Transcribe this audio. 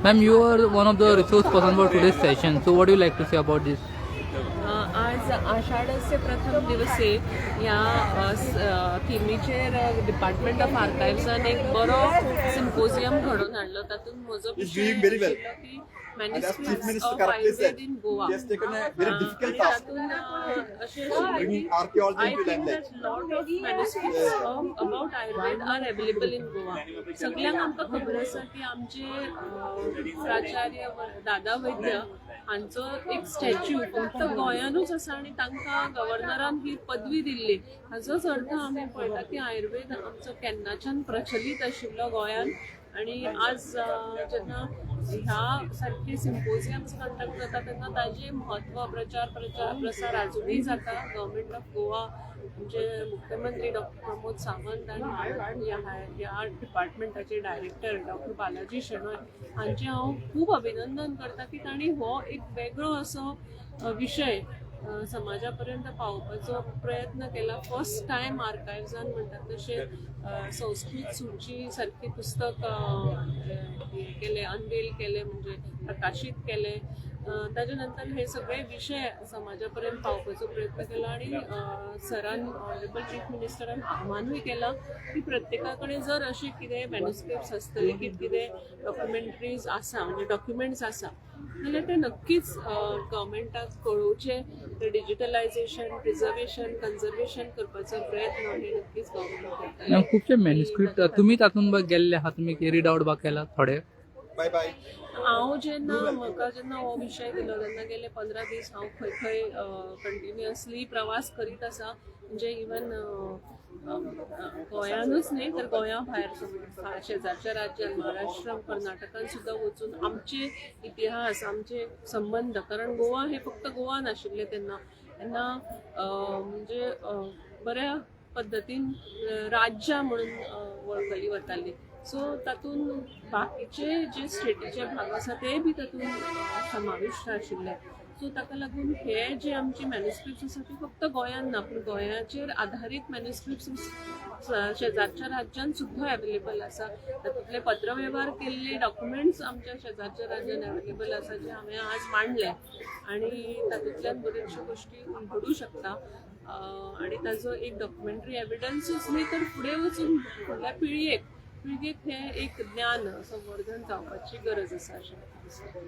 Ma'am, you are one of the resource person for today's session. So, what do you like to say about this? आज आषाढस्य प्रथम दिवसे ह्या थिमीचेर department of आर्कायव्हसान एक बरो symposium घडोवन हाडलो. तातूंत म्हजो विशय आशिल्लो की manuscripts of Ayurveda in Goa. तातूंत अशें आशिल्लें की I think that lot of manuscripts about Ayurveda are available in Goa. सगळ्यांक आमकां खबर आसा की आमचे प्राचार्य दादा वैद्य हांचो एक स्टॅच्यू फक्त गोंयानूच आसा आनी तांकां गव्हर्नरान ही पदवी दिल्ली. हाचोच अर्थ आमी पळयता की आयुर्वेद आमचो केन्नाच्यान प्रचलीत आशिल्लो गोंयान. आणि आज जेन्ना ह्या सारखे सिम्पोजियम्स कंडक्ट जाता तेन्ना ताजें म्हत्व प्रसार आजुनूय जाता. गव्हर्मेंट ऑफ गोवा म्हणजे मुख्यमंत्री डॉक्टर प्रमोद सावंत आनी ह्या डिपार्टमेंटाचे डायरेक्टर डॉक्टर बालाजी शेणॉय हांचे हांव खूब अभिनंदन करता की तांणी हो एक वेगळो असो विशय समाजा पर्यंत पावोवपाचो प्रयत्न केला. फर्स्ट टायम आर्कायव्हजान म्हणटात तशें संस्कृत सूची सारखे पुस्तक केले, अनवेल केले, म्हणजे प्रकाशीत केले. ताजे नंतर हे सगळे विषय समाजा पर्यंत पावपाचो प्रयत्न केला आणि सरान ऑनरेबल चीफ मिनिस्टरान आव्हानूय केला की प्रत्येका कडेन जर अशें कितें मॅन्युस्क्रिप्ट्स आसतले, कितें डॉक्युमेंटरीज आसा, म्हणजे डॉक्युमेंट्स आसा जाल्यार ते नक्कीच गव्हर्मेंटाक कळोवचे. ते डिजिटलायझेशन, प्रिझर्वेशन, कन्झर्वेशन करपाचो प्रयत्न हे नक्कीच गव्हर्मेंट करता. खूपशे मॅन्युस्क्रिप्ट तुम्ही तातूंत गेल्ले आहात, तुम्ही रीड आउट केला थोडे. हांव म्हाका जेन्ना हो विशय दिलो तेन्ना गेले 15 दीस हांव खंय खंय कंटिन्युअसली प्रवास करीत आसा. म्हणजे इवन गोंयानूच न्ही तर गोंया भायर शेजारच्या राज्यान महाराष्ट्र, कर्नाटकान सुद्दां वचून आमचे इतिहास, आमचे संबंध, कारण गोवा हे फक्त गोवा नाशिल्ले तेन्ना म्हणजे बऱ्या पद्दतीन राज्य म्हणून वळखली वताली. सो तातूंत बाकीचे जे स्टेटीचे भाग आसा ते बी तातूंत समाविष्ट आशिल्ले. सो ताका लागून हे जे आमचे मॅन्युस्क्रिप्ट्स आसा ते फक्त गोंयान ना, पूण गोंयाचेर आधारीत मॅन्युस्क्रिप्ट्स शेजारच्या राज्यान सुद्धा अवेलेबल आसा. तातूंतले पत्रव्यवहार केल्ले डॉक्युमेंट्स आमच्या शेजारच्या राज्यान अवेलेबल आसा, जे हांवें आज मांडले. आणि तातूंतल्यान बऱ्योचश्यो गोश्टी घडू शकता. आणि ताजो एक डॉक्युमेंटरी एविडन्सूच न्ही तर फुडें वचून फुडल्या पिळगेक हे एक ज्ञान संवर्धन जावपाची गरज आसा अशें म्हाका दिसता.